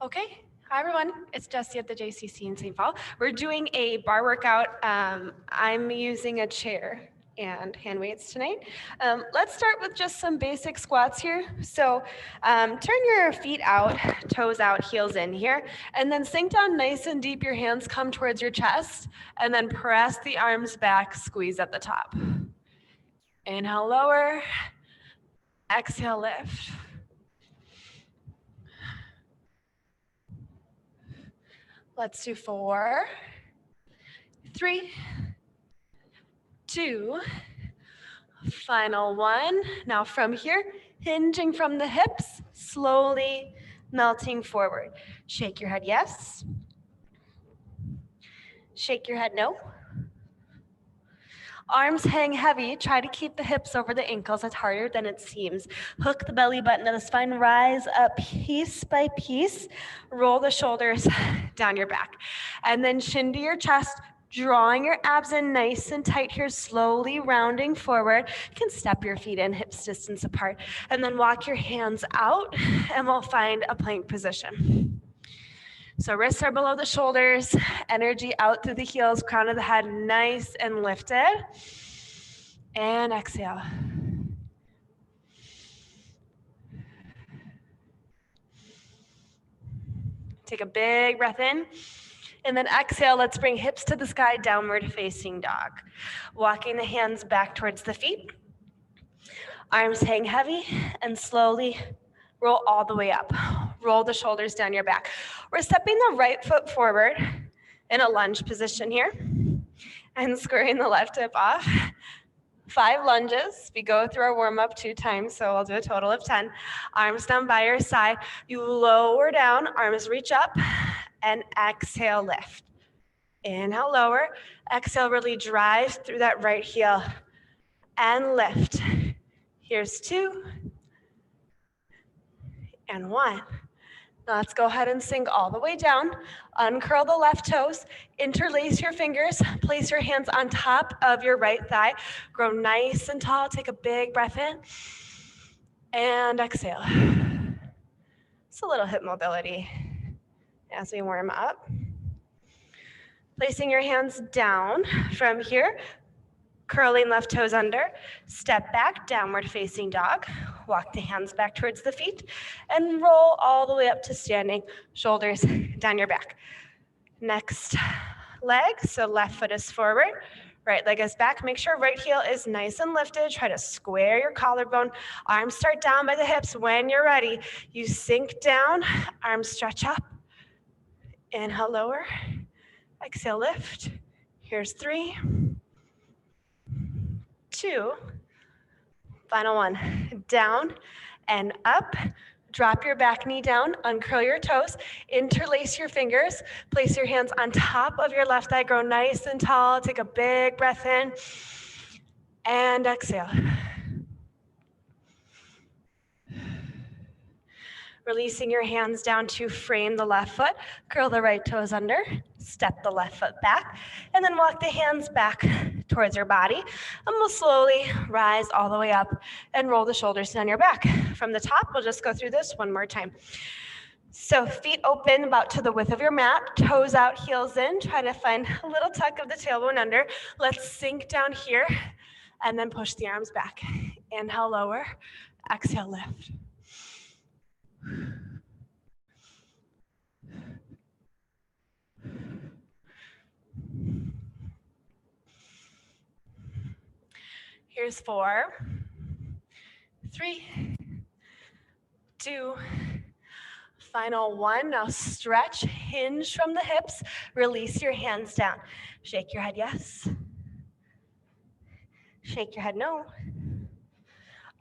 Okay, hi everyone. It's Jessi at the JCC in St. Paul. We're doing a bar workout. I'm using a chair and hand weights tonight. Let's start with just some basic squats here. So turn your feet out, toes out, heels in here, and then sink down nice and deep. Your hands come towards your chest, and then press the arms back, squeeze at the top. Inhale, lower. Exhale, lift. Let's do 4, 3, 2, final 1. Now from here, hinging from the hips, slowly melting forward. Shake your head yes. Shake your head no. Arms hang heavy. Try to keep the hips over the ankles. It's harder than it seems. Hook the belly button to the spine. Rise up piece by piece. Roll the shoulders down your back. And then chin to your chest, drawing your abs in nice and tight here, slowly rounding forward. You can step your feet in, hips distance apart. And then walk your hands out, and we'll find a plank position. So wrists are below the shoulders, energy out through the heels, crown of the head nice and lifted. And exhale. Take a big breath in. And then exhale, let's bring hips to the sky, downward facing dog. Walking the hands back towards the feet. Arms hang heavy and slowly roll all the way up. Roll the shoulders down your back. We're stepping the right foot forward in a lunge position here and squaring the left hip off. 5 lunges. We go through our warm-up 2 times, so I'll do a total of 10. Arms down by your side. You lower down, arms reach up, and exhale, lift. Inhale, lower. Exhale, really drive through that right heel and lift. Here's 2 and 1. Now let's go ahead and sink all the way down. Uncurl the left toes, interlace your fingers, place your hands on top of your right thigh. Grow nice and tall. Take a big breath in and exhale. It's a little hip mobility as we warm up. Placing your hands down from here, curling left toes under, step back, downward facing dog. Walk the hands back towards the feet and roll all the way up to standing, shoulders down your back. Next leg, so left foot is forward, right leg is back. Make sure right heel is nice and lifted. Try to square your collarbone. Arms start down by the hips. When you're ready, you sink down, arms stretch up. Inhale, lower. Exhale, lift. Here's 3, 2, final 1. Down and up. Drop your back knee down, uncurl your toes, interlace your fingers, place your hands on top of your left thigh, grow nice and tall. Take a big breath in and exhale. Releasing your hands down to frame the left foot, curl the right toes under, step the left foot back, and then walk the hands back towards your body. And we'll slowly rise all the way up and roll the shoulders down your back. From the top, we'll just go through this one more time. So feet open about to the width of your mat, toes out, heels in. Try to find a little tuck of the tailbone under. Let's sink down here and then push the arms back. Inhale, lower. Exhale, lift. Here's 4, 3, 2, final 1. Now stretch, hinge from the hips, release your hands down. Shake your head yes. Shake your head no.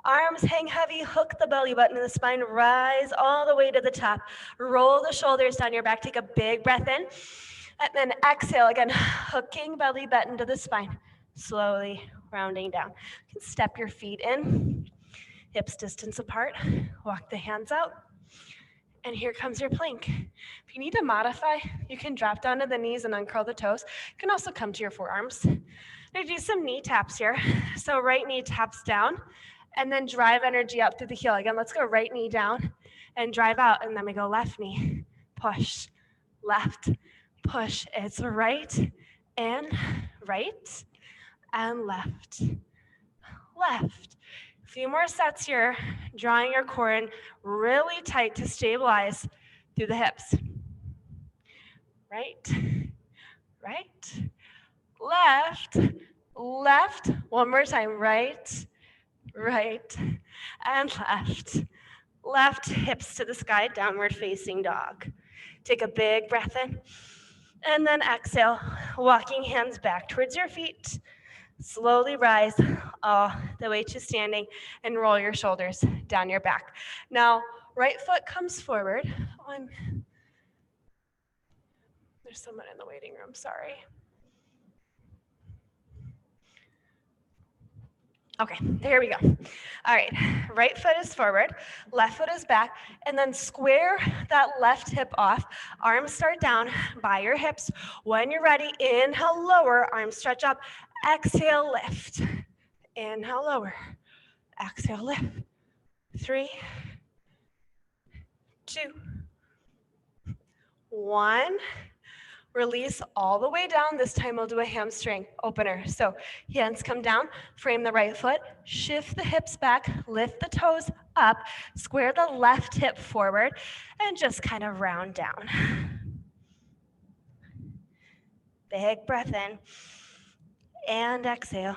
Arms hang heavy, hook the belly button in the spine, rise all the way to the top. Roll the shoulders down your back, take a big breath in. And then exhale again, hooking belly button to the spine. Slowly rounding down. You can step your feet in, hips distance apart, walk the hands out. And here comes your plank. If you need to modify, you can drop down to the knees and uncurl the toes. You can also come to your forearms. I'm gonna do some knee taps here. So right knee taps down, and then drive energy up through the heel. Again, let's go right knee down and drive out, and then we go left knee. push, left, push. It's right and right and left, left. A few more sets here, drawing your core in really tight to stabilize through the hips. Right, right, left, left. One more time, right, right, and left. Left, hips to the sky, downward facing dog. Take a big breath in, and then exhale, walking hands back towards your feet. Slowly rise all the way to standing and roll your shoulders down your back. Now, right foot comes forward. There's someone in the waiting room, sorry. Okay, there we go. All right, right foot is forward, left foot is back, and then square that left hip off. Arms start down by your hips. When you're ready, inhale, lower, arms stretch up. Exhale, lift. Inhale, lower. Exhale, lift. 3, 2, 1. Release all the way down. This time we'll do a hamstring opener. So hands come down, frame the right foot, shift the hips back, lift the toes up, square the left hip forward, and just kind of round down. Big breath in, and exhale.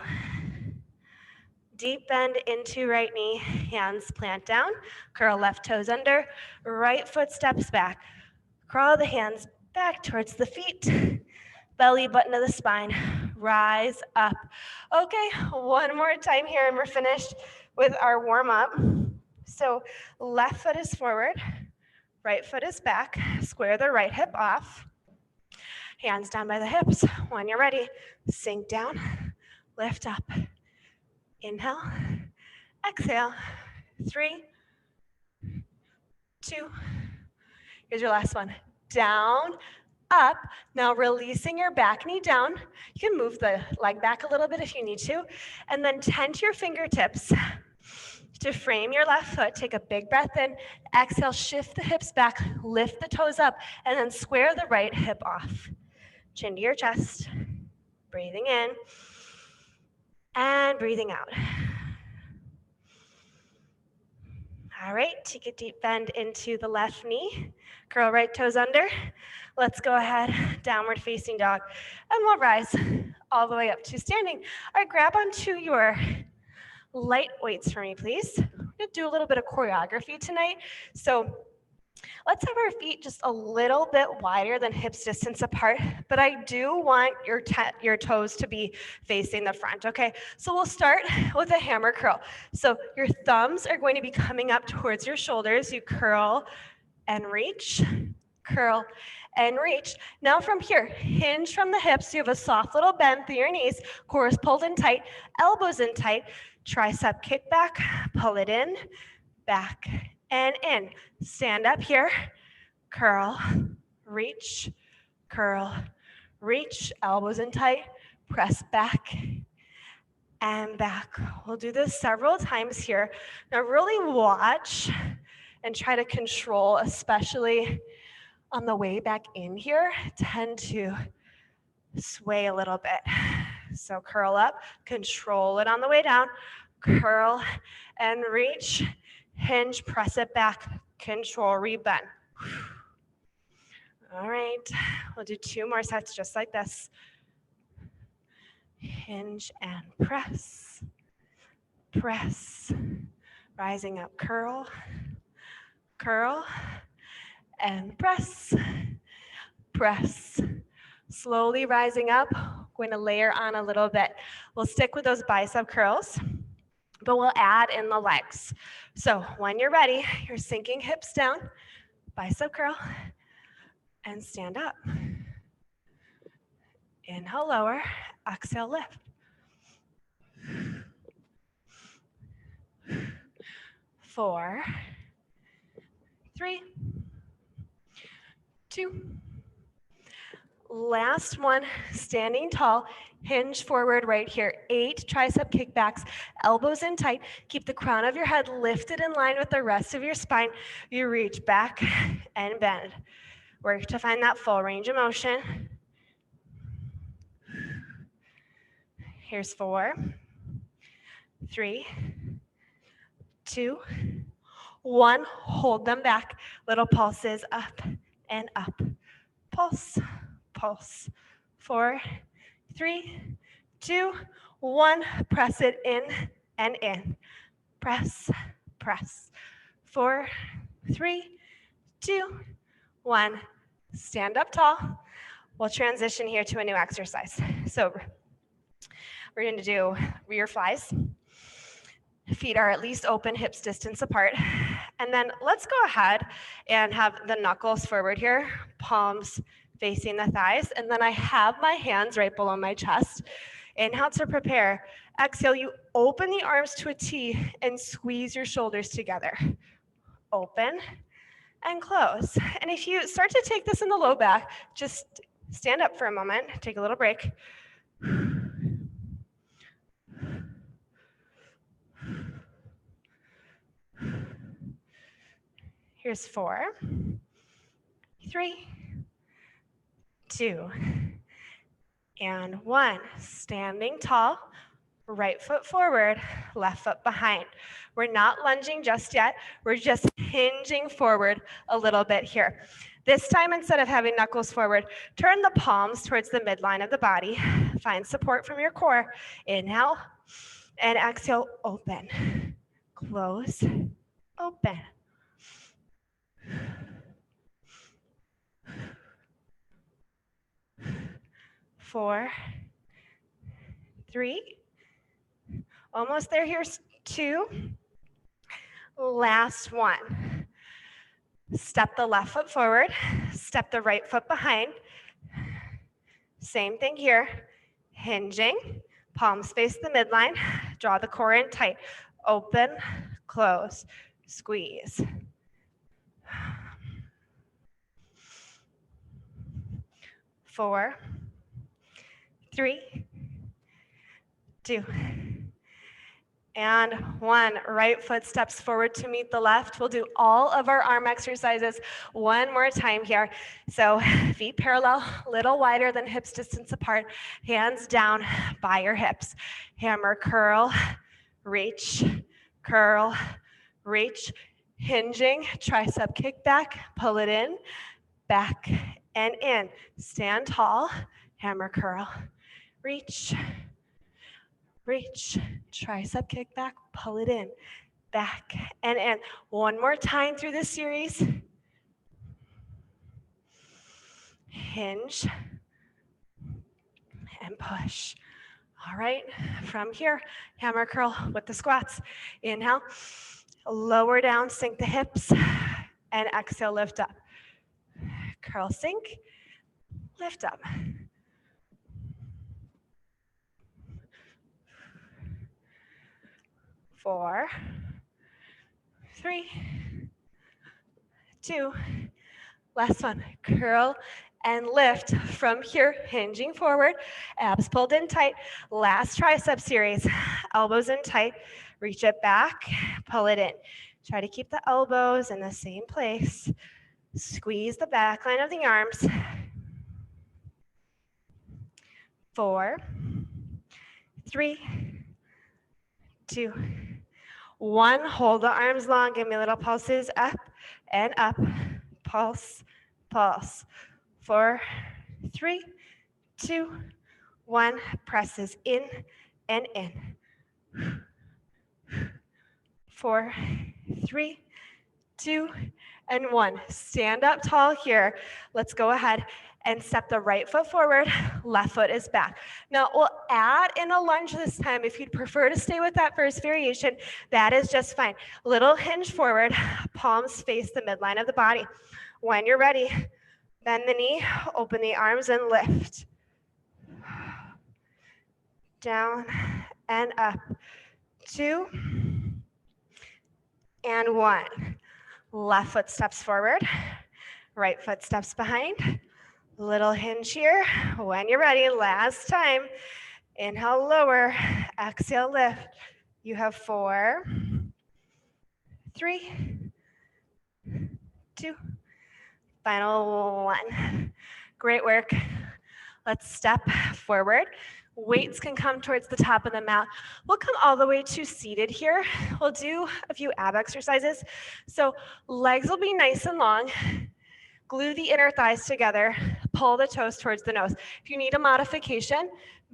Deep bend into right knee, hands plant down, curl left toes under, right foot steps back. Crawl the hands back towards the feet, belly button to the spine, rise up. Okay, one more time here and we're finished with our warm up. So left foot is forward, right foot is back, square the right hip off, hands down by the hips. When you're ready, sink down, lift up. Inhale, exhale, 3, 2, here's your last one. Down, up. Now releasing your back knee down. You can move the leg back a little bit if you need to. And then tent your fingertips to frame your left foot. Take a big breath in. Exhale, shift the hips back, lift the toes up, and then square the right hip off. Chin to your chest. Breathing in and breathing out. All right, take a deep bend into the left knee. Curl right toes under. Let's go ahead, downward facing dog. And we'll rise all the way up to standing. All right, grab onto your light weights for me, please. We're gonna do a little bit of choreography tonight. So let's have our feet just a little bit wider than hips distance apart, but I do want your toes to be facing the front, okay? So we'll start with a hammer curl. So your thumbs are going to be coming up towards your shoulders. You curl and reach, curl and reach. Now from here, hinge from the hips. You have a soft little bend through your knees, core is pulled in tight, elbows in tight, tricep kick back, pull it in, back, and in. Stand up here, curl, reach, elbows in tight, press back and back. We'll do this several times here. Now really watch and try to control, especially on the way back in here, tend to sway a little bit. So curl up, control it on the way down, curl and reach, hinge, press it back, control, rebend. All right, we'll do 2 more sets just like this. Hinge and press, press, rising up, curl, curl, and press, press. Slowly rising up, going to layer on a little bit. We'll stick with those bicep curls, but we'll add in the legs. So when you're ready, you're sinking hips down, bicep curl, and stand up. Inhale, lower, exhale, lift. 4, 3, 2. Last one, standing tall, hinge forward right here. 8 tricep kickbacks, elbows in tight. Keep the crown of your head lifted in line with the rest of your spine. You reach back and bend. Work to find that full range of motion. Here's 4, 3, 2, 1. Hold them back. Little pulses up and up. Pulse, pulse. 4, 3, 2, 1. Press it in and in. Press, press. 4, 3, 2, 1. Stand up tall. We'll transition here to a new exercise. So we're going to do rear flies. Feet are at least open, hips distance apart. And then let's go ahead and have the knuckles forward here, palms facing the thighs. And then I have my hands right below my chest. Inhale to prepare. Exhale, you open the arms to a T and squeeze your shoulders together. Open and close. And if you start to take this in the low back, just stand up for a moment, take a little break. Here's 4, 3, 2, and 1. Standing tall, right foot forward, left foot behind. We're not lunging just yet. We're just hinging forward a little bit here. This time, instead of having knuckles forward, turn the palms towards the midline of the body. Find support from your core. Inhale and exhale, open. Close, open. 4, 3, almost there. Here's 2. Last 1. Step the left foot forward, step the right foot behind. Same thing here. Hinging, palms face the midline, draw the core in tight. Open, close, squeeze. 4, 3, 2, and 1. Right foot steps forward to meet the left. We'll do all of our arm exercises one more time here. So feet parallel, little wider than hips distance apart, hands down by your hips. Hammer, curl, reach, curl, reach, hinging, tricep kickback, pull it in, back and in. Stand tall, hammer, curl, reach, reach, tricep kickback, pull it in, back and in. One more time through this series. Hinge and push. All right, from here, hammer curl with the squats. Inhale, lower down, sink the hips, and exhale, lift up. Curl, sink, lift up. 4, 3, 2, last one. Curl and lift from here, hinging forward, abs pulled in tight. Last tricep series, elbows in tight, reach it back, pull it in. Try to keep the elbows in the same place. Squeeze the back line of the arms. 4, 3, 2, 1. Hold the arms long. Give me little pulses up and up. Pulse, pulse. 4, 3, 2, 1. Presses in and in. 4, 3, 2, and 1. Stand up tall here. Let's go ahead and step the right foot forward, left foot is back. Now we'll add in a lunge this time. If you'd prefer to stay with that first variation, that is just fine. Little hinge forward, palms face the midline of the body. When you're ready, bend the knee, open the arms and lift. Down and up. 2 and 1. Left foot steps forward, right foot steps behind. Little hinge here. When you're ready, last time. Inhale, lower. Exhale, lift. You have 4, 3, 2, Final one. Great work. Let's step forward. Weights can come towards the top of the mat. We'll come all the way to seated here. We'll do a few ab exercises. So legs will be nice and long. Glue the inner thighs together. Pull the toes towards the nose. If you need a modification,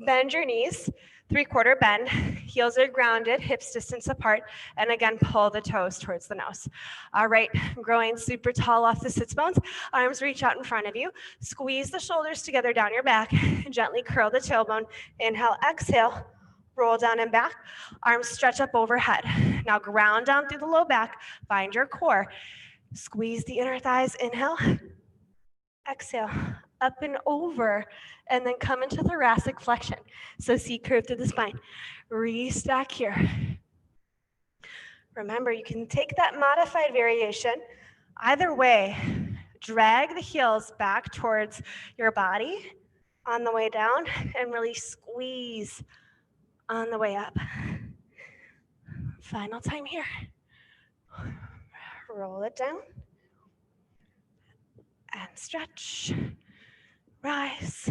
bend your knees, 3/4 bend. Heels are grounded, hips distance apart. And again, pull the toes towards the nose. All right, growing super tall off the sits bones. Arms reach out in front of you. Squeeze the shoulders together down your back. Gently curl the tailbone. Inhale, exhale. Roll down and back. Arms stretch up overhead. Now ground down through the low back. Find your core. Squeeze the inner thighs. Inhale. Exhale. Up and over. And then come into thoracic flexion. So C curve through the spine. Restack here. Remember, you can take that modified variation. Either way, drag the heels back towards your body on the way down and really squeeze on the way up. Final time here. Roll it down. And stretch. Rise.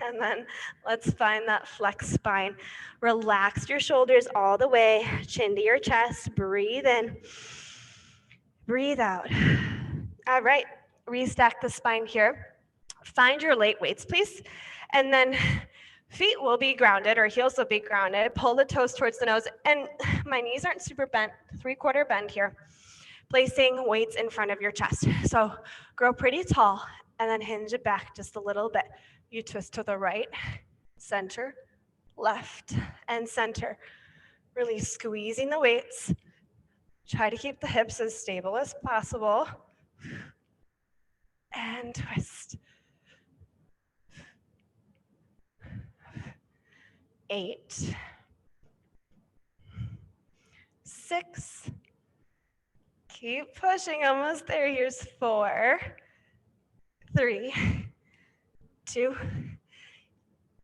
And then let's find that flex spine. Relax your shoulders all the way, chin to your chest. Breathe in. Breathe out. All right, restack the spine here. Find your late weights, please. And then feet will be grounded or heels will be grounded. Pull the toes towards the nose. And my knees aren't super bent, 3/4 bend here. Placing weights in front of your chest. So grow pretty tall and then hinge it back just a little bit. You twist to the right, center, left, and center. Really squeezing the weights. Try to keep the hips as stable as possible. And twist. 8, 6, keep pushing, almost there. Here's 4, 3, 2,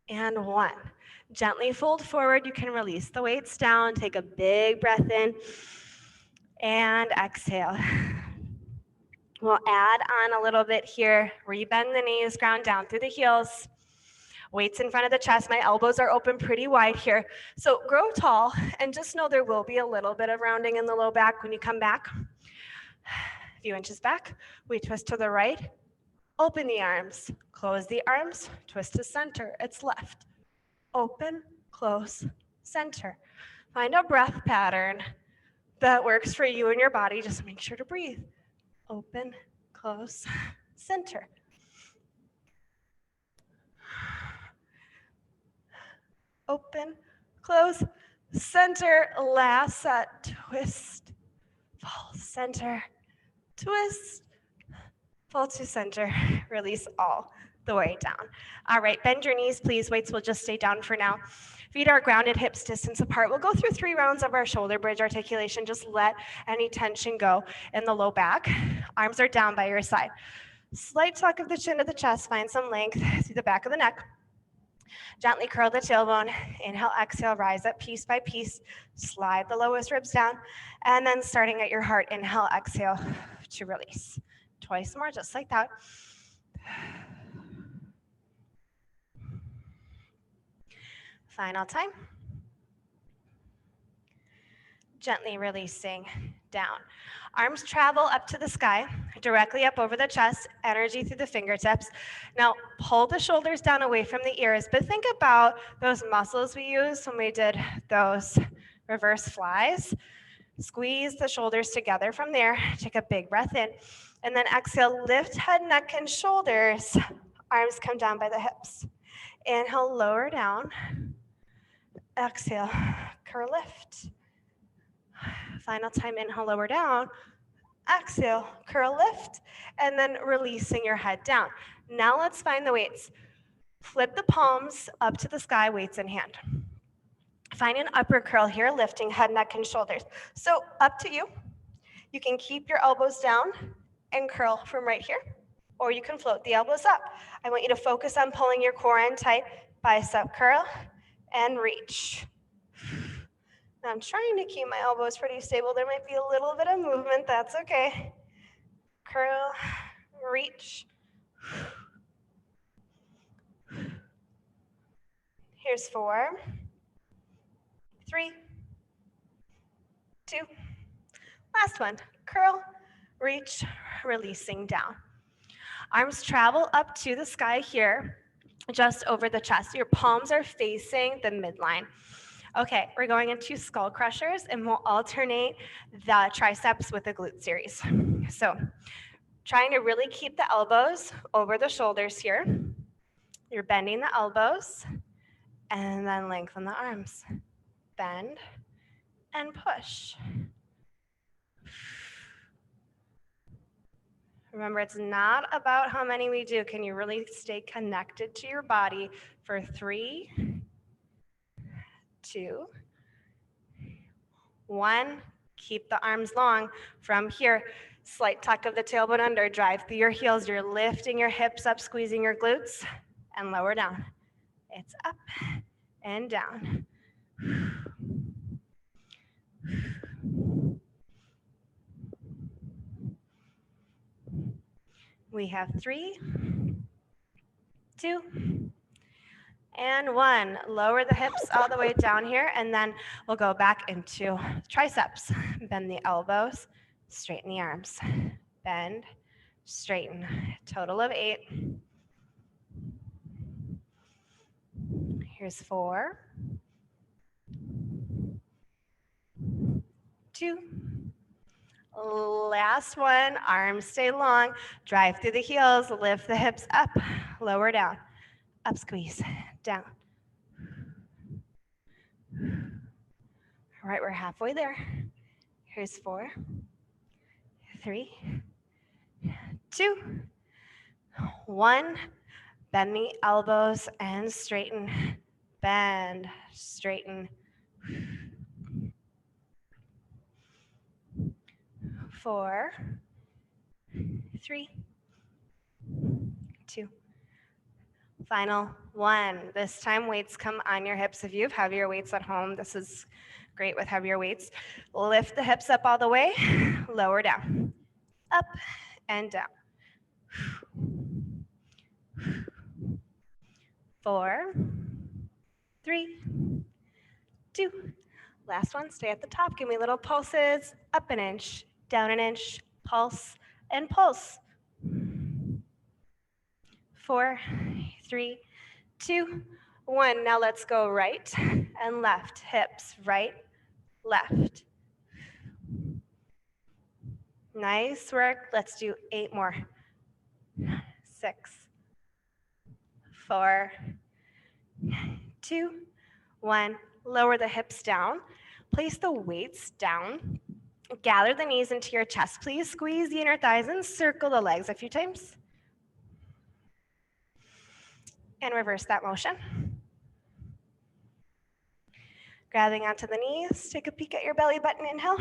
and 1. Gently fold forward. You can release the weights down. Take a big breath in and exhale. We'll add on a little bit here. Rebend the knees, ground down through the heels. Weights in front of the chest. My elbows are open pretty wide here. So grow tall and just know there will be a little bit of rounding in the low back when you come back. A few inches back. We twist to the right. Open the arms. Close the arms. Twist to center. It's left. Open, close, center. Find a breath pattern that works for you and your body. Just make sure to breathe. Open, close, center. Open, close, center. Last set. Twist, fall, center, twist, fall to center. Release all the way down. All right, bend your knees, please. Weights will just stay down for now. Feet are grounded, hips distance apart. We'll go through 3 rounds of our shoulder bridge articulation. Just let any tension go in the low back. Arms are down by your side. Slight tuck of the chin to the chest. Find some length through the back of the neck. Gently curl the tailbone. Inhale, exhale, rise up piece by piece. Slide the lowest ribs down. And then starting at your heart, inhale, exhale to release. Twice more, just like that. Final time. Gently releasing down. Arms travel up to the sky, directly up over the chest, energy through the fingertips. Now pull the shoulders down away from the ears, but think about those muscles we used when we did those reverse flies. Squeeze the shoulders together from there. Take a big breath in. And then exhale, lift head, neck, and shoulders. Arms come down by the hips. Inhale, lower down. Exhale, curl lift. Final time, inhale, lower down. Exhale, curl lift. And then releasing your head down. Now let's find the weights. Flip the palms up to the sky, weights in hand. Find an upper curl here, lifting head, neck, and shoulders. So up to you. You can keep your elbows down and curl from right here, or you can float the elbows up. I want you to focus on pulling your core in tight, bicep curl, and reach. I'm trying to keep my elbows pretty stable. There might be a little bit of movement, that's okay. curl, reach. Here's 4, 3, 2. Last one, curl, reach, releasing down. Arms travel up to the sky here, just over the chest. Your palms are facing the midline. Okay, we're going into skull crushers, and we'll alternate the triceps with the glute series. So trying to really keep the elbows over the shoulders here. You're bending the elbows, and then lengthen the arms. Bend and push. Remember, it's not about how many we do. Can you really stay connected to your body for 3, 2, 1. Keep the arms long. From here, slight tuck of the tailbone under. Drive through your heels. You're lifting your hips up, squeezing your glutes, and lower down. It's up and down. We have 3, 2, and 1. Lower the hips all the way down here, and then we'll go back into triceps. Bend the elbows, straighten the arms. Bend, straighten. Total of 8. Here's 4, 2. Last one, arms stay long. Drive through the heels, lift the hips up, lower down. Up, squeeze, down. All right, we're halfway there. Here's 4, 3, 2, 1. Bend the elbows and straighten. Bend, straighten. 4, 3, 2. Final 1. This time weights come on your hips. If you have heavier weights at home, this is great with heavier weights. Lift the hips up all the way, lower down, up and down. 4, 3, 2. Last one, stay at the top. Give me little pulses, up an inch, down an inch, pulse and pulse. 4, 3, 2, 1. Now let's go right and left. Hips, right, left. Nice work. Let's do 8 more. 6, 4, 2, 1. Lower the hips down. Place the weights down. Gather the knees into your chest. Please squeeze the inner thighs and circle the legs a few times. And reverse that motion. Grabbing onto the knees, take a peek at your belly button, inhale.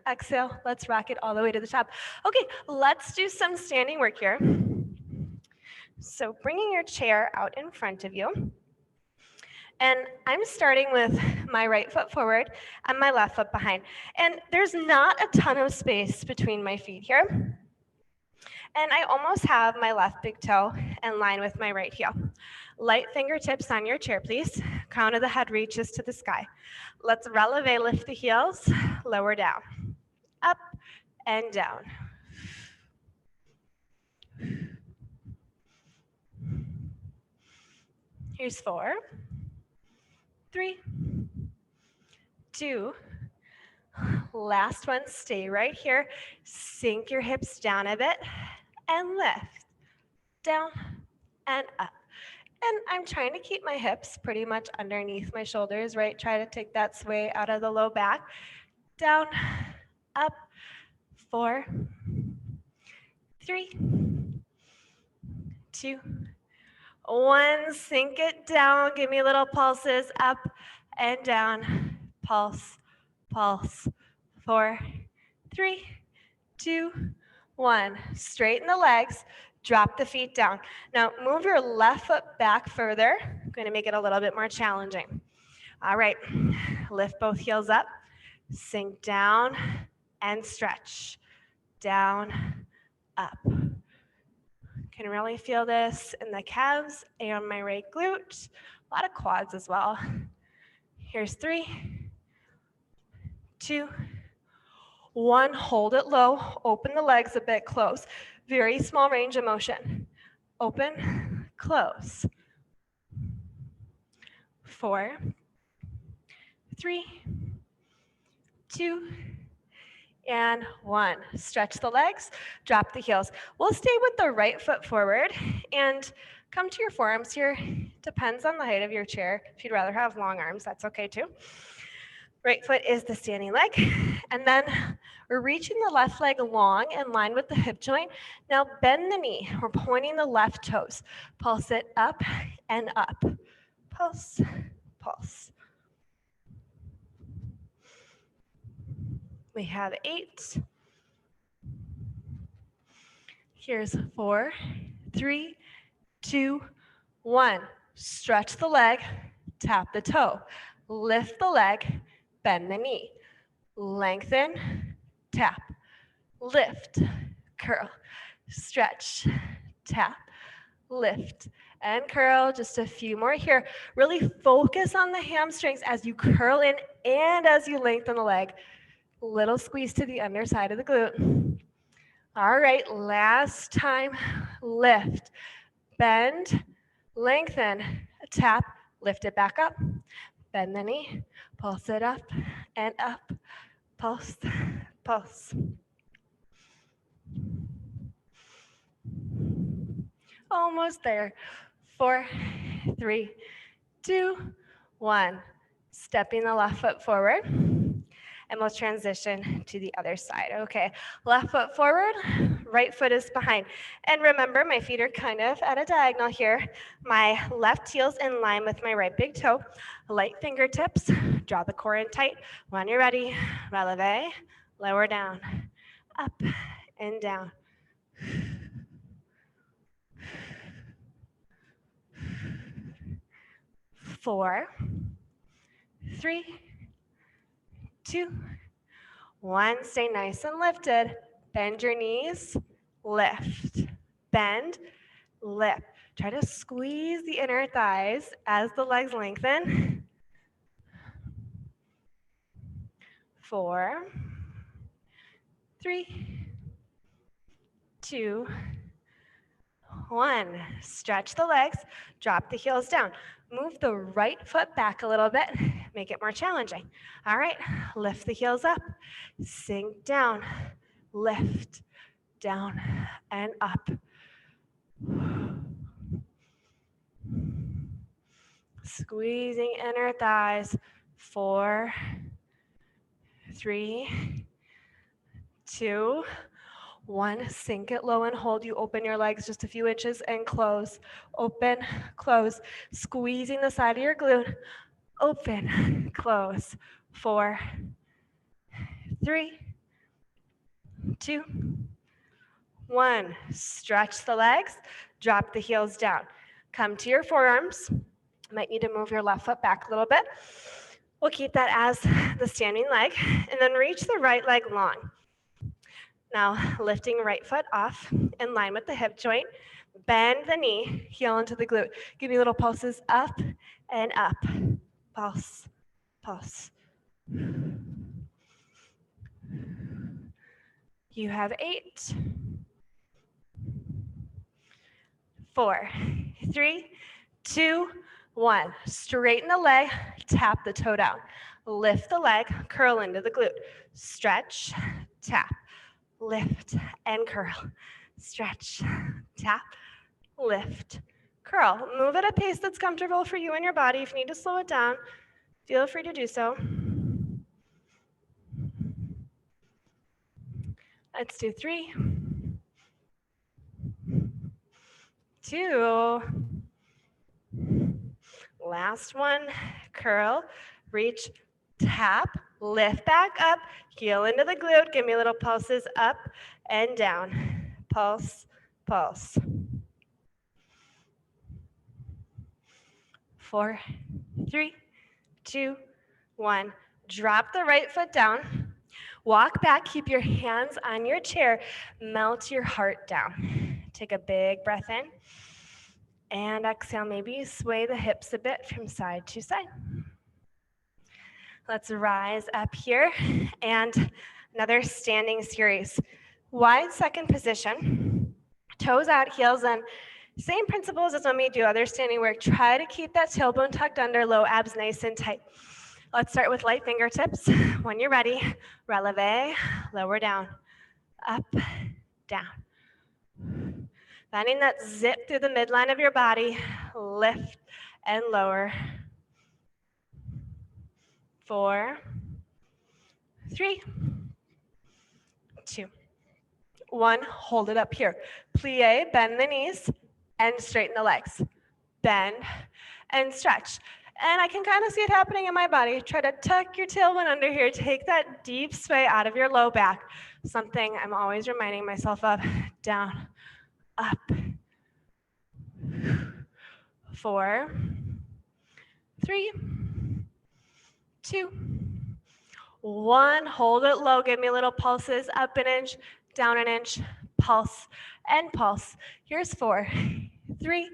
Exhale, let's rock it all the way to the top. Okay, let's do some standing work here. So bringing your chair out in front of you. And I'm starting with my right foot forward and my left foot behind. And there's not a ton of space between my feet here. And I almost have my left big toe in line with my right heel. Light fingertips on your chair, please. Crown of the head reaches to the sky. Let's releve, lift the heels, lower down, up and down. Here's 4, 3, 2. Last one, stay right here. Sink your hips down a bit and lift, down and up. And I'm trying to keep my hips pretty much underneath my shoulders, right? Try to take that sway out of the low back. Down, up, 4, 3, 2, 1. Sink it down. Give me little pulses up and down. Pulse, pulse. 4, 3, 2, 1. Straighten the legs. Drop the feet down. Now move your left foot back further. I'm going to make it a little bit more challenging. All right, lift both heels up, sink down and stretch. Down, up. Can really feel this in the calves and my right glute. A lot of quads as well. Here's 3, 2, 1. Hold it low. Open the legs a bit close. Very small range of motion. Open, close. 4, 3, 2, and 1. Stretch the legs, drop the heels. We'll stay with the right foot forward and come to your forearms here. Depends on the height of your chair. If you'd rather have long arms, that's okay too. Right foot is the standing leg. And then we're reaching the left leg long in line with the hip joint. Now bend the knee. We're pointing the left toes. Pulse it up and up. Pulse, pulse. We have 8. Here's 4, 3, 2, 1. Stretch the leg, tap the toe. Lift the leg, bend the knee. Lengthen, tap, lift, curl, stretch, tap, lift, and curl. Just a few more here. Really focus on the hamstrings as you curl in and as you lengthen the leg. Little squeeze to the underside of the glute. All right, last time. Lift, bend, lengthen, tap, lift it back up. Bend the knee, pulse it up and up. Pulse, pulse. Almost there. 4, 3, 2, 1. Stepping the left foot forward. And we'll transition to the other side. Okay, left foot forward, right foot is behind. And remember, my feet are kind of at a diagonal here. My left heel's in line with my right big toe. Light fingertips, draw the core in tight. When you're ready, releve, lower down, up and down. 4, 3, 2, 1. Stay nice and lifted. Bend your knees, lift, bend, lift. Try to squeeze the inner thighs as the legs lengthen. 4, 3, 2, 1. Stretch the legs, drop the heels down. Move the right foot back a little bit, make it more challenging. All right, lift the heels up, sink down, lift, down, and up. Squeezing inner thighs. 4, 3, 2, 1. Sink it low and hold. You open your legs just a few inches and close. Open, close. Squeezing the side of your glute. Open, close. 4, 3, 2, 1. Stretch the legs. Drop the heels down. Come to your forearms. Might need to move your left foot back a little bit. We'll keep that as the standing leg. And then reach the right leg long. Now, lifting right foot off in line with the hip joint. Bend the knee, heel into the glute. Give me little pulses up and up. Pulse, pulse. You have 8, 4, 3, 2, 1. Straighten the leg, tap the toe down. Lift the leg, curl into the glute. Stretch, tap. Lift and curl, stretch, tap, lift, curl. Move at a pace that's comfortable for you and your body. If you need to slow it down, feel free to do so. Let's do 3, 2, last one, curl, reach, tap, lift back up, heel into the glute. Give me little pulses up and down. Pulse, pulse. 4, 3, 2, 1. Drop the right foot down. Walk back, keep your hands on your chair, melt your heart down. Take a big breath in, and exhale, maybe sway the hips a bit from side to side. Let's rise up here, and another standing series. Wide second position, toes out, heels in. Same principles as when we do other standing work. Try to keep that tailbone tucked under, low abs nice and tight. Let's start with light fingertips. When you're ready, releve, lower down, up, down. Finding that zip through the midline of your body, lift and lower. 4, 3, 2, 1. Hold it up here. Plie, bend the knees, and straighten the legs. Bend and stretch. And I can kind of see it happening in my body. Try to tuck your tailbone under here. Take that deep sway out of your low back. Something I'm always reminding myself of. Down, up. 4, 3, 2, 1. Hold it low. Give me little pulses. Up an inch, down an inch, pulse and pulse. Here's 4, 3,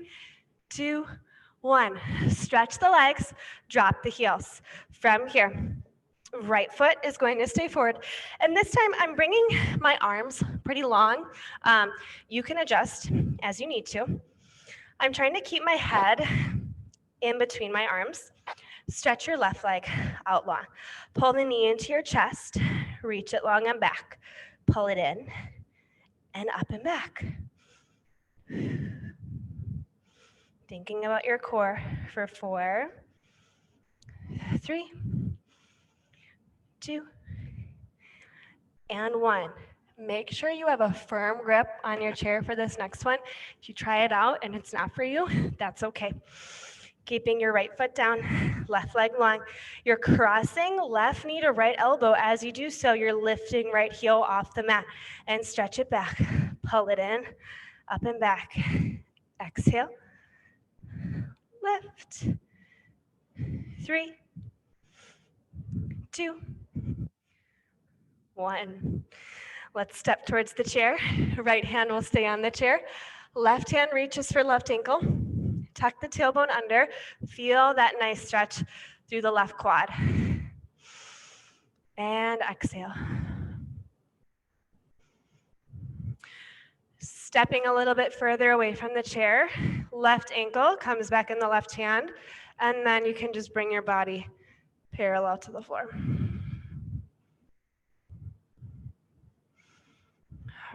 2, 1. Stretch the legs, drop the heels. From here, right foot is going to stay forward. And this time I'm bringing my arms pretty long. You can adjust as you need to. I'm trying to keep my head in between my arms. Stretch your left leg out long. Pull the knee into your chest, reach it long and back. Pull it in and up and back. Thinking about your core for 4, 3, 2, and 1. Make sure you have a firm grip on your chair for this next one. If you try it out and it's not for you, that's okay. Keeping your right foot down, left leg long. You're crossing left knee to right elbow. As you do so, you're lifting right heel off the mat and stretch it back. Pull it in, up and back. Exhale, lift. 3, 2, 1. Let's step towards the chair. Right hand will stay on the chair. Left hand reaches for left ankle. Tuck the tailbone under. Feel that nice stretch through the left quad. And exhale. Stepping a little bit further away from the chair. Left ankle comes back in the left hand. And then you can just bring your body parallel to the floor.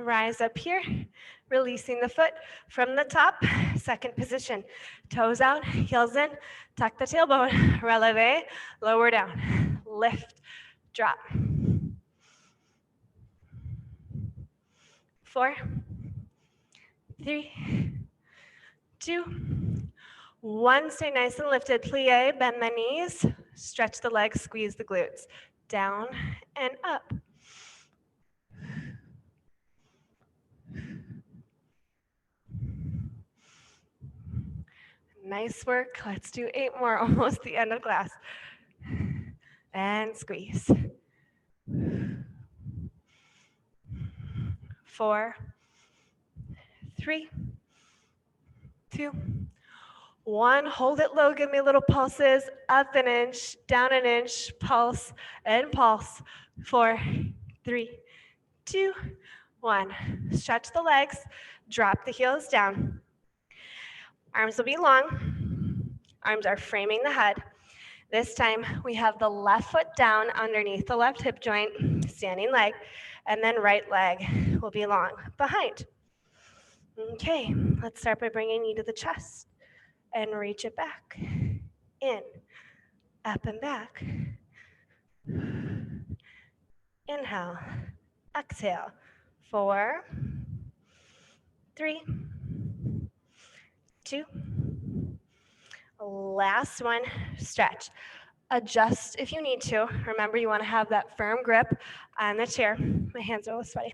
Rise up here, releasing the foot from the top, second position. Toes out, heels in, tuck the tailbone, releve, lower down, lift, drop. 4, 3, 2, 1. Stay nice and lifted. Plie, bend the knees, stretch the legs, squeeze the glutes. Down and up. Nice work. Let's do 8 more, almost the end of class. And squeeze. 4, 3, 2, 1. Hold it low. Give me little pulses. Up an inch, down an inch, pulse and pulse. 4, 3, 2, 1. Stretch the legs. Drop the heels down. Arms will be long. Arms are framing the head. This time we have the left foot down underneath the left hip joint, standing leg, and then right leg will be long behind. Okay, let's start by bringing knee to the chest and reach it back. In, up and back. Inhale, exhale. 4, 3, 2. Last one, stretch. Adjust if you need to. Remember, you want to have that firm grip on the chair. My hands are a little sweaty.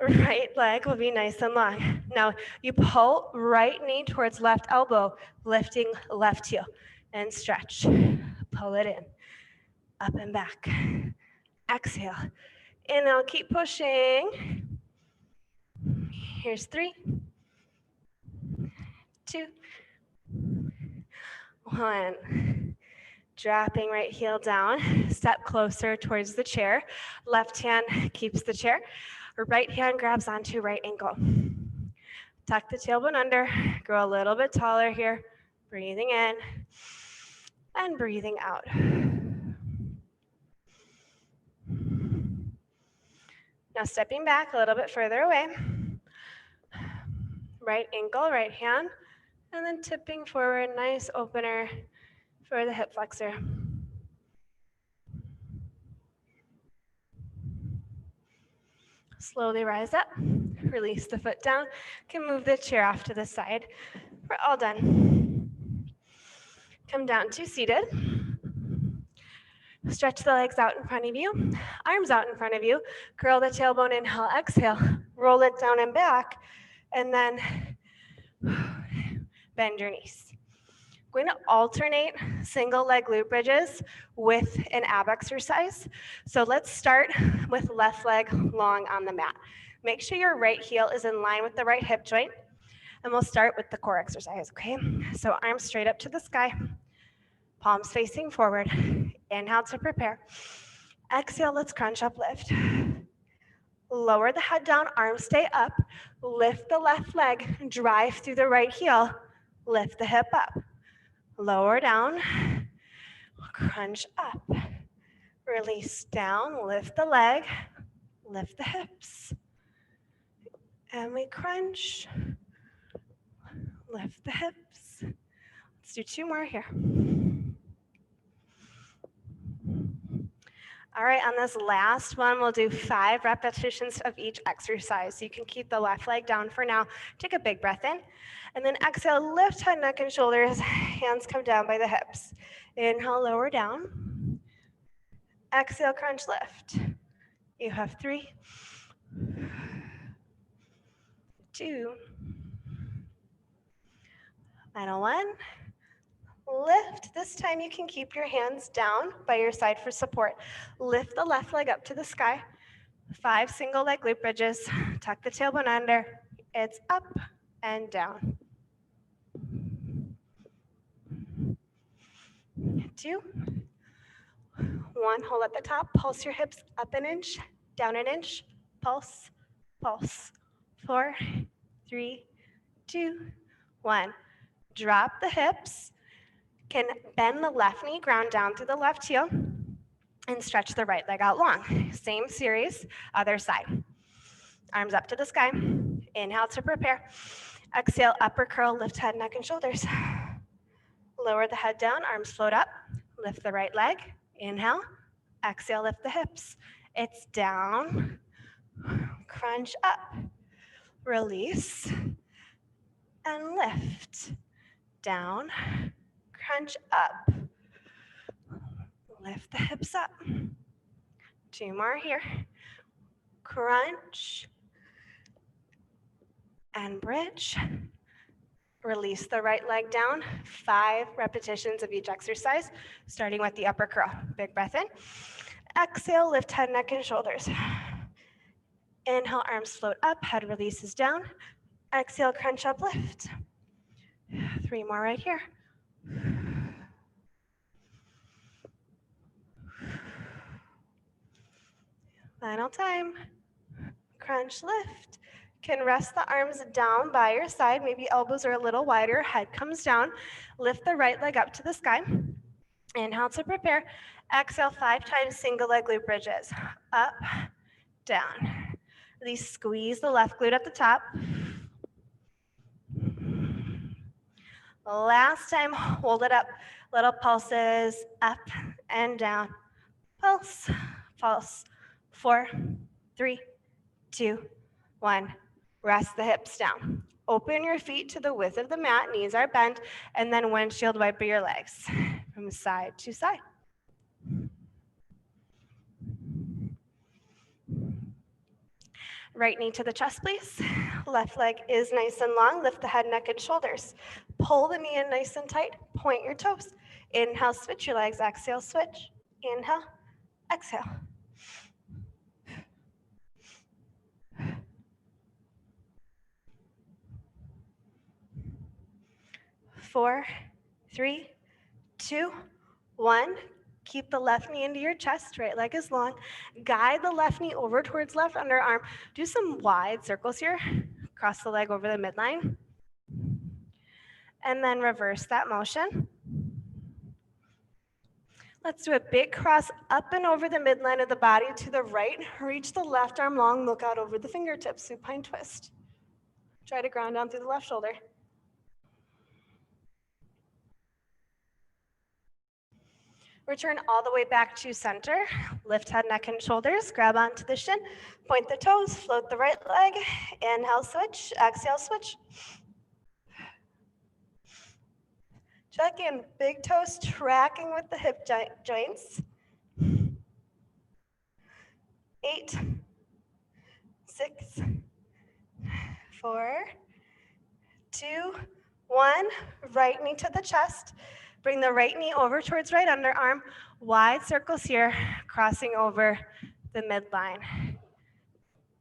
Right leg will be nice and long. Now, you pull right knee towards left elbow, lifting left heel, and stretch. Pull it in, up and back. exhale. Inhale, keep pushing. Here's 3, 2, 1. Dropping right heel down, step closer towards the chair. Left hand keeps the chair. Right hand grabs onto right ankle. Tuck the tailbone under, grow a little bit taller here. Breathing in and breathing out. Now stepping back a little bit further away. Right ankle, right hand, and then tipping forward, nice opener for the hip flexor. Slowly rise up, release the foot down, can move the chair off to the side. We're all done. Come down to seated. Stretch the legs out in front of you, arms out in front of you, curl the tailbone, inhale, exhale, roll it down and back, and then bend your knees. We're going to alternate single leg glute bridges with an ab exercise. So let's start with left leg long on the mat. Make sure your right heel is in line with the right hip joint, and we'll start with the core exercise, okay? So arms straight up to the sky, palms facing forward. Inhale to prepare. Exhale, let's crunch up, lift. Lower the head down, arms stay up. Lift the left leg, drive through the right heel, lift the hip up. Lower down, crunch up. Release down, lift the leg, lift the hips. And we crunch, lift the hips. Let's do 2 more here. All right, on this last one, we'll do 5 repetitions of each exercise. So you can keep the left leg down for now. Take a big breath in. And then exhale, lift head, neck, and shoulders. Hands come down by the hips. Inhale, lower down. Exhale, crunch, lift. You have 3, 2, final 1. Lift. This time you can keep your hands down by your side for support. Lift the left leg up to the sky. 5 single leg glute bridges. Tuck the tailbone under. It's up and down. 2, 1. Hold at the top. Pulse your hips up an inch, down an inch. Pulse, pulse. 4, 3, 2, 1. Drop the hips. Can bend the left knee, ground down through the left heel, and stretch the right leg out long. Same series, other side. Arms up to the sky. Inhale to prepare. Exhale, upper curl, lift head, neck, and shoulders. Lower the head down, arms float up. Lift the right leg. Inhale. Exhale, lift the hips. It's down. Crunch up. Release. And lift. Down. Crunch up. Lift the hips up. 2 more here. Crunch. And bridge. Release the right leg down. 5 repetitions of each exercise, starting with the upper curl. Big breath in. Exhale, lift head, neck, and shoulders. Inhale, arms float up, head releases down. Exhale, crunch up, lift. 3 more right here. Final time. Crunch, lift. Can rest the arms down by your side. Maybe elbows are a little wider. Head comes down. Lift the right leg up to the sky. Inhale to prepare. Exhale 5 times single leg glute bridges. Up, down. Release, squeeze the left glute at the top. Last time, hold it up. Little pulses, up and down. Pulse, pulse. 4, 3, 2, 1. Rest the hips down. Open your feet to the width of the mat, knees are bent, and then windshield wiper your legs from side to side. Right knee to the chest, please. Left leg is nice and long. Lift the head, neck, and shoulders. Pull the knee in nice and tight. Point your toes. Inhale, switch your legs. Exhale, switch. Inhale, exhale. Four, three, two, one. Keep the left knee into your chest, right leg is long. Guide the left knee over towards left underarm. Do some wide circles here. Cross the leg over the midline. And then reverse that motion. Let's do a big cross up and over the midline of the body to the right. Reach the left arm long, look out over the fingertips, supine twist. Try to ground down through the left shoulder. Return all the way back to center. Lift head, neck, and shoulders. Grab onto the shin. Point the toes. Float the right leg. Inhale, switch. Exhale, switch. Check in. Big toes tracking with the hip joints. 8, 6, 4, 2, 1. Right knee to the chest. Bring the right knee over towards right underarm. Wide circles here, crossing over the midline.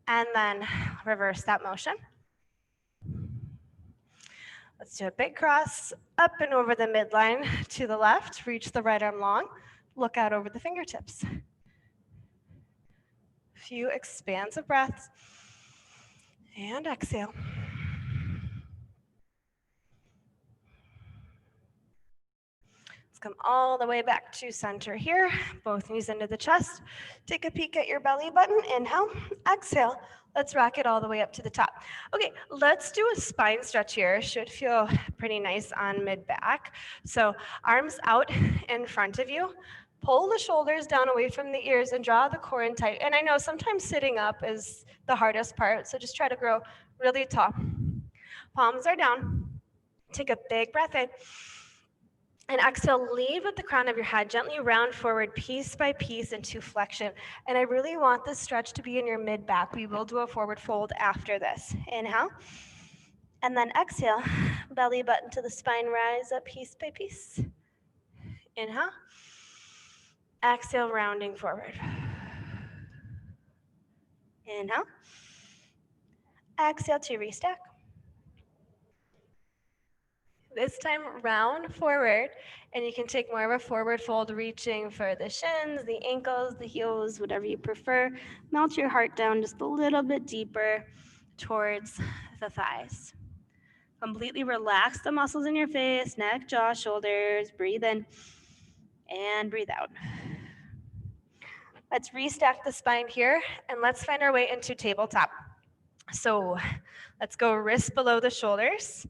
And then reverse that motion. Let's do a big cross up and over the midline to the left. Reach the right arm long. Look out over the fingertips. Few expansive breaths. And exhale. Let's come all the way back to center here. Both knees into the chest. Take a peek at your belly button. Inhale, exhale. Let's rock it all the way up to the top. Okay, let's do a spine stretch here. Should feel pretty nice on mid-back. So arms out in front of you. Pull the shoulders down away from the ears and draw the core in tight. And I know sometimes sitting up is the hardest part, so just try to grow really tall. Palms are down. Take a big breath in. And exhale, lead with the crown of your head. Gently round forward piece by piece into flexion. And I really want this stretch to be in your mid-back. We will do a forward fold after this. Inhale. And then exhale, belly button to the spine, rise up piece by piece. Inhale. Exhale, rounding forward. Inhale. Exhale to restack. This time, round forward, and you can take more of a forward fold, reaching for the shins, the ankles, the heels, whatever you prefer. Melt your heart down just a little bit deeper towards the thighs. Completely relax the muscles in your face, neck, jaw, shoulders. Breathe in and breathe out. Let's restack the spine here, and let's find our way into tabletop. So let's go wrists below the shoulders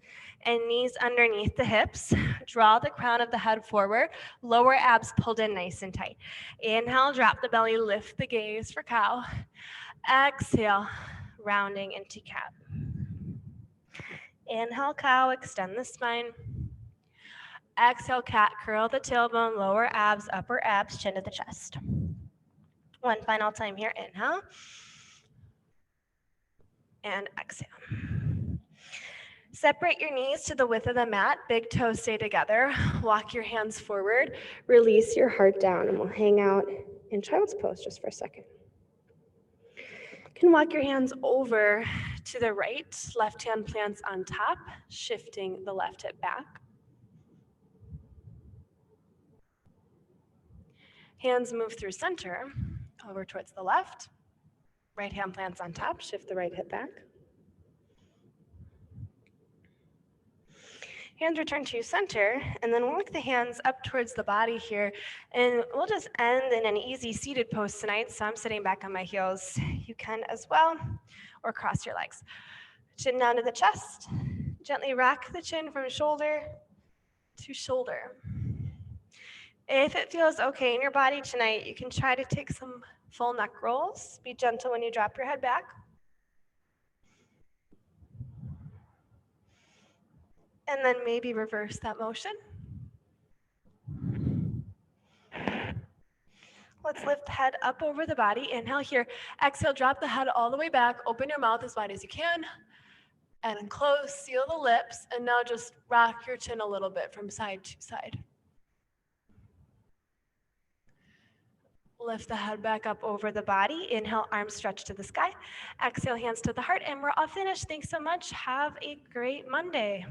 and knees underneath the hips. Draw the crown of the head forward, lower abs pulled in nice and tight. Inhale, drop the belly, lift the gaze for cow. Exhale, rounding into cat. Inhale, cow, extend the spine. Exhale, cat, curl the tailbone, lower abs, upper abs, chin to the chest. One final time here, inhale. And exhale. Separate your knees to the width of the mat. Big toes stay together. Walk your hands forward. Release your heart down, and we'll hang out in child's pose just for a second. You can walk your hands over to the right. Left hand plants on top, shifting the left hip back. Hands move through center, over towards the left. Right hand plants on top, shift the right hip back. Hands return to center, and then walk the hands up towards the body here. And we'll just end in an easy seated pose tonight. So I'm sitting back on my heels. You can as well, or cross your legs. Chin down to the chest. Gently rock the chin from shoulder to shoulder. If it feels okay in your body tonight, you can try to take some full neck rolls. Be gentle when you drop your head back. And then maybe reverse that motion. Let's lift the head up over the body. Inhale here. Exhale, drop the head all the way back. Open your mouth as wide as you can. And close, seal the lips. And now just rock your chin a little bit from side to side. Lift the head back up over the body. Inhale, arms stretch to the sky. Exhale, hands to the heart, and we're all finished. Thanks so much. Have a great Monday.